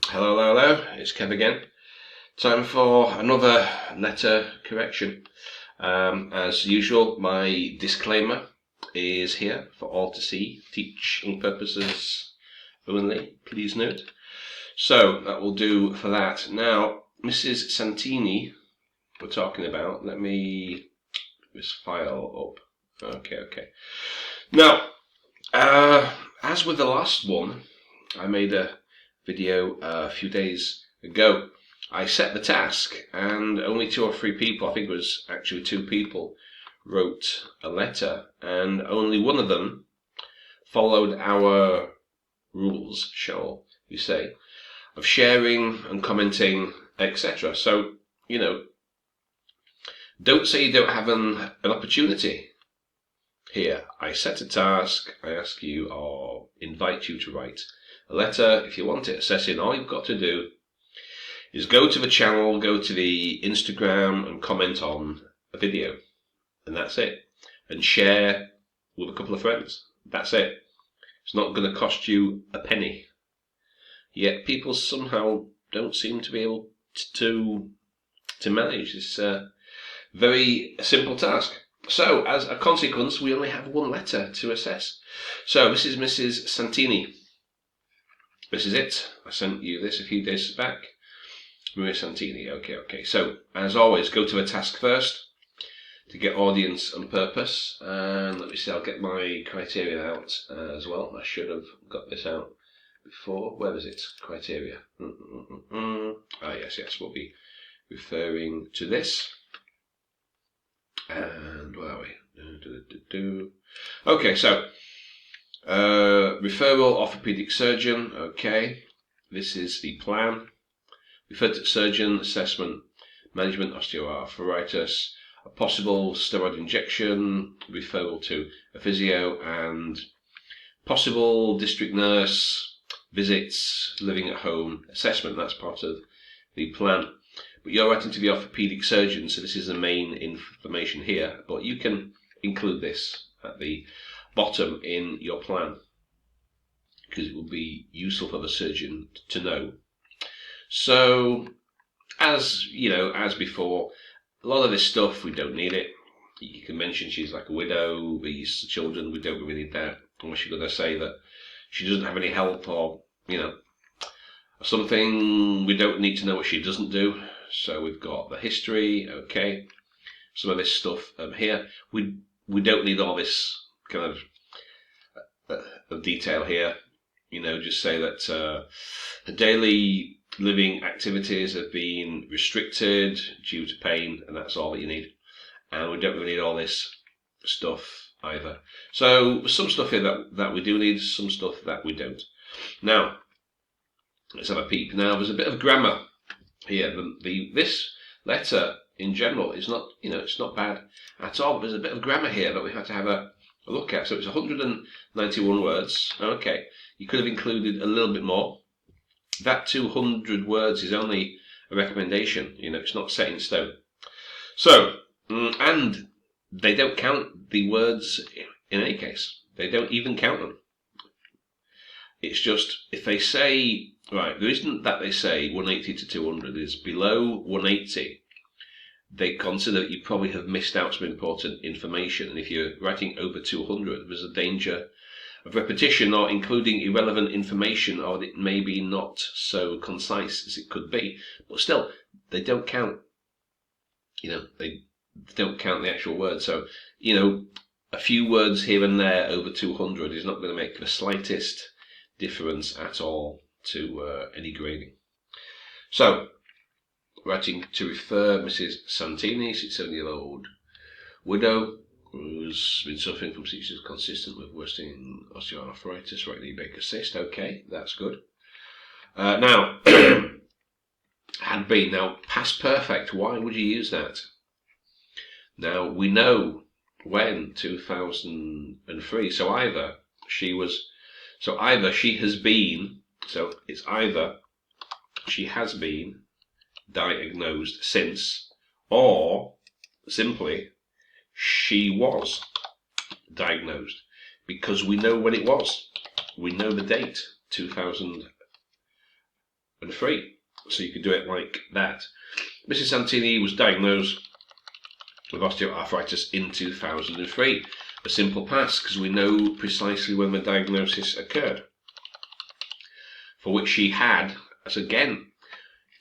Hello, it's Kev again. Time for another letter correction. As usual, my disclaimer is here for all to see, teaching purposes only, please note. So that will do for that. Now, Mrs Santini, we're talking about. Let me get this file up. Okay. Now, as with the last one, I made a video a few days ago. I set the task and only 2 or 3 people, I think it was actually 2 people, wrote a letter, and only one of them followed our rules, shall we say, of sharing and commenting, etc. So, don't say you don't have an opportunity here. I set a task, I ask you or invite you to write a letter. If you want it assessing, all you've got to do is go to the channel, go to the Instagram and comment on a video, and that's it, and share with a couple of friends. That's it. It's not going to cost you a penny. Yet people somehow don't seem to be able to manage this very simple task. So as a consequence, we only have 1 letter to assess. So this is Mrs Santini. This is it. I sent you this a few days back. Mrs Santini. Okay. So, as always, go to the task first to get audience and purpose. And let me see, I'll get my criteria out as well. I should have got this out before. Where is it? Criteria. Yes. We'll be referring to this. And where are we? Okay, so referral, orthopaedic surgeon. Okay, this is the plan. Refer to surgeon, assessment, management, osteoarthritis, a possible steroid injection, referral to a physio, and possible district nurse, visits, living at home, assessment. That's part of the plan. But you're writing to the orthopaedic surgeon, so this is the main information here. But you can include this at the bottom in your plan, because it will be useful for the surgeon to know. So, as before, a lot of this stuff, we don't need it. You can mention she's like a widow, these children, we don't really need that, unless you're going to say that she doesn't have any help or something. We don't need to know what she doesn't do. So we've got the history, okay, some of this stuff here. We don't need all this kind of detail here. Just say that her daily living activities have been restricted due to pain, and that's all that you need. And we don't really need all this stuff either. So some stuff here that we do need, some stuff that we don't. Now, let's have a peep. Now, there's a bit of grammar here. This letter in general is not, it's not bad at all. But there's a bit of grammar here that we had to have a look at. So it's 191 words. Okay, you could have included a little bit more. That 200 words is only a recommendation. It's not set in stone. So, and they don't count the words in any case. They don't even count them. It's just, if they say, right, the reason that they say 180 to 200 is below 180, they consider that you probably have missed out some important information. And if you're writing over 200, there's a danger of repetition or including irrelevant information, or it may be not so concise as it could be. But still, they don't count. They don't count the actual words. So, a few words here and there over 200 is not going to make the slightest difference at all to any grading. So, writing to refer Mrs Santini, 67-year-old widow who's been suffering from seizures consistent with worsening osteoarthritis, right knee break assist. Okay, that's good. Now, had been. Now, past perfect, why would you use that? Now, we know when, 2003, so either she has been, so it's either she has been diagnosed since, or simply she was diagnosed, because we know when it was. We know the date, 2003. and free. So you could do it like that. Mrs Santini was diagnosed with osteoarthritis in 2003. A simple pass, because we know precisely when the diagnosis occurred, for which she had, as again,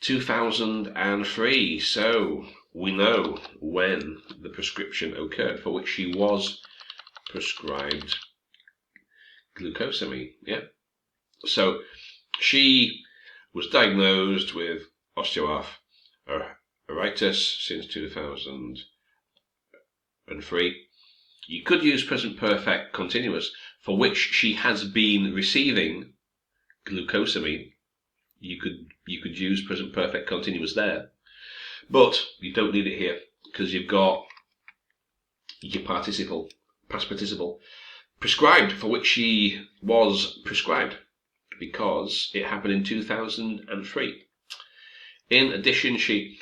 2003. So we know when the prescription occurred, for which she was prescribed glucosamine. Yeah. So she was diagnosed with osteoarthritis since 2003. You could use present perfect continuous, for which she has been receiving glucosamine. You could use present perfect continuous there, but you don't need it here because you've got your participle, past participle, prescribed, for which she was prescribed because it happened in 2003. In addition, she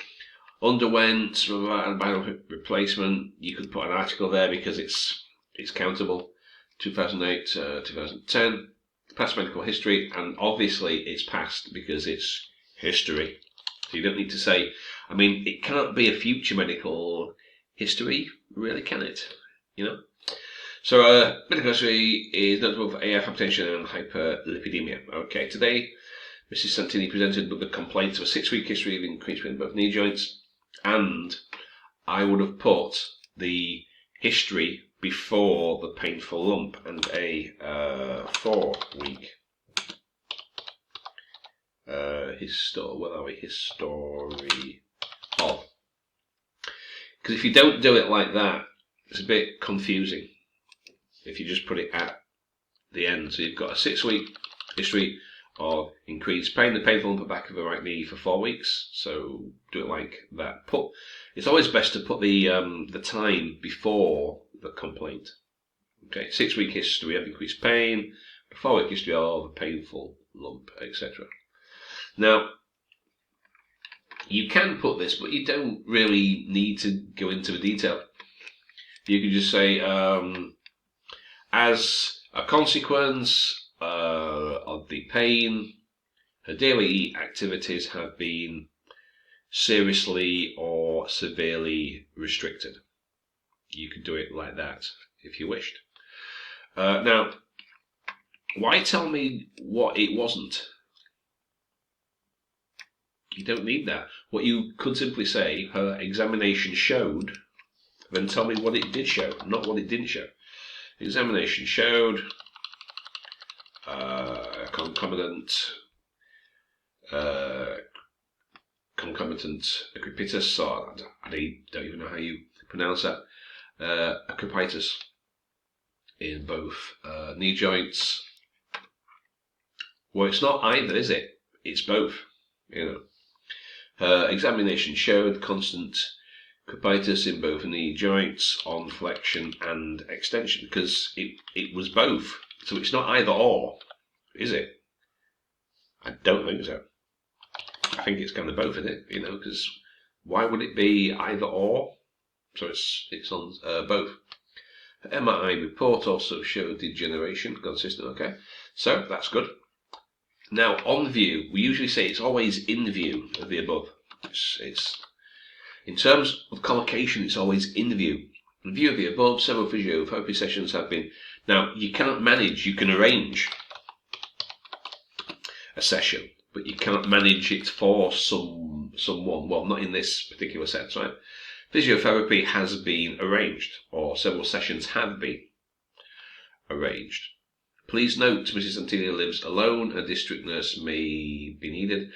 underwent spinal replacement. You could put an article there because it's countable. 2008, 2010, past medical history, and obviously it's past because it's history. So you don't need to say. I mean, it can't be a future medical history, really, can it? You know. So medical history is notable for AF, hypertension, and hyperlipidemia. Okay, today Mrs Santini presented with the complaints of a 6-week history of increased pain in both knee joints. And I would have put the history before the painful lump and a 4-week history of. Because if you don't do it like that, it's a bit confusing if you just put it at the end. So you've got a 6-week history of increased pain, the painful lump at the back of the right knee for 4 weeks. So do it like that. It's always best to put the time before the complaint. Okay, 6-week history of increased pain, a 4-week history of a painful lump, etc. Now, you can put this, but you don't really need to go into the detail. You can just say, as a consequence of the pain, her daily activities have been seriously or severely restricted. You could do it like that if you wished. Now, why tell me what it wasn't? You don't need that. What you could simply say, her examination showed, then tell me what it did show, not what it didn't show. Examination showed concomitant acropitus, or I don't even know how you pronounce that, acropitus in both knee joints. Well, it's not either, is it? It's both, you know. Her examination showed constant acropitus in both knee joints on flexion and extension, because it was both. So it's not either or, is it? I don't think so. I think it's kind of both, isn't it? You know, because why would it be either or? So it's on both. The MRI report also showed degeneration, consistent. Okay, so that's good. Now on view, we usually say it's always in view of the above. It's in terms of collocation, it's always in view. In view of the above, several physiotherapy sessions have been. Now you can't manage. You can arrange a session, but you can't manage it for someone. Well, not in this particular sense, right? Physiotherapy has been arranged, or several sessions have been arranged. Please note, Mrs Santini lives alone. A district nurse may be needed.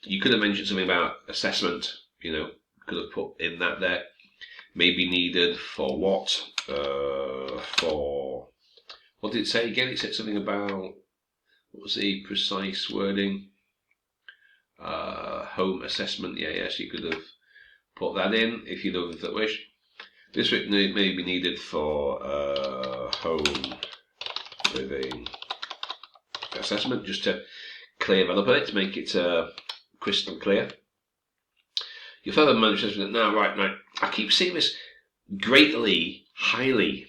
You could have mentioned something about assessment. You know, could have put in that there. May be needed for what? For what did it say again? It said something about, what was the precise wording? Home assessment. Yes, you could have put that in if you'd have wished. This may be needed for home living assessment, just to clear that up a bit, to make it crystal clear. Your further management now, right now, I keep seeing this greatly, highly.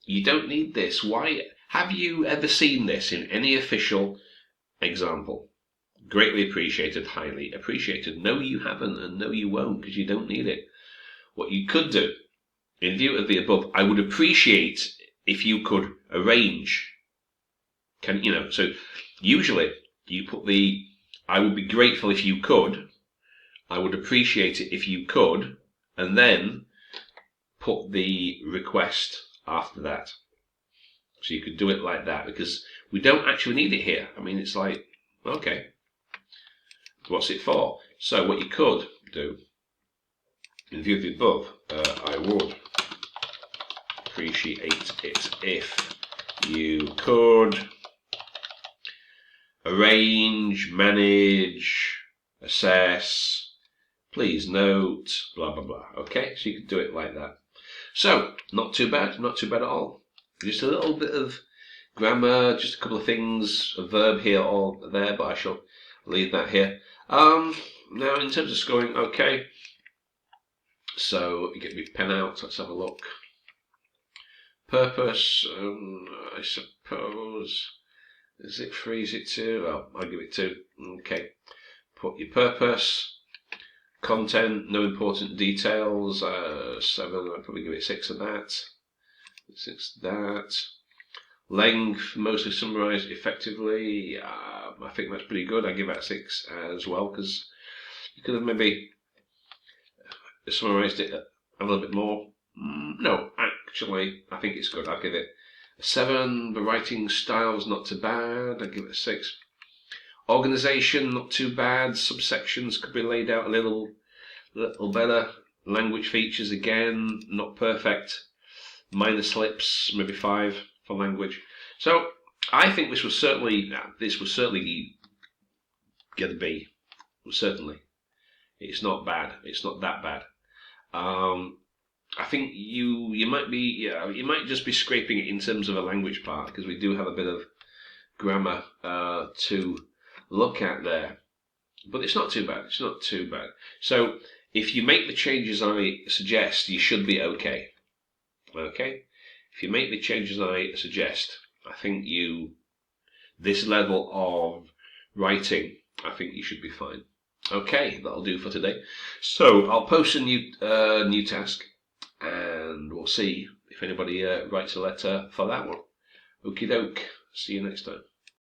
You don't need this. Why? Have you ever seen this in any official example? Greatly appreciated, highly appreciated. No, you haven't, and no, you won't, because you don't need it. What you could do, in view of the above, I would appreciate if you could arrange. So usually you put the, I would be grateful if you could, I would appreciate it if you could, and then put the request after that. So you could do it like that, because we don't actually need it here. I mean, it's like, okay, what's it for? So what you could do, in view of the above, I would appreciate it if you could arrange, manage, assess, please note, blah, blah, blah. Okay, so you could do it like that. So, not too bad at all. Just a little bit of grammar, just a couple of things, a verb here or there, but I shall leave that here. Now, in terms of scoring, okay. So, get my pen out, let's have a look. Purpose, I suppose, is it 3, is it 2? Well, I'll give it 2. Okay. Put your purpose. Content, no important details, 7, I'll probably give it 6 of that. 6 that. Length, mostly summarised effectively. I think that's pretty good. I give that 6 as well, because you could have maybe summarised it a little bit more. No, actually, I think it's good. I'll give it a 7. The writing style's not too bad. I'll give it a 6. Organisation, not too bad. Subsections could be laid out a little better. Language features, again, not perfect. Minor slips, maybe 5 for language. So I think this was certainly get a B. Certainly, it's not bad. It's not that bad. I think you might just be scraping it in terms of a language part, because we do have a bit of grammar to look at there, but it's not too bad. It's not too bad. So if you make the changes I suggest, you should be okay. Okay, if you make the changes I suggest, I think this level of writing, I think you should be fine. Okay, that'll do for today. So I'll post a new task, and we'll see if anybody writes a letter for that one. Okie doke. See you next time.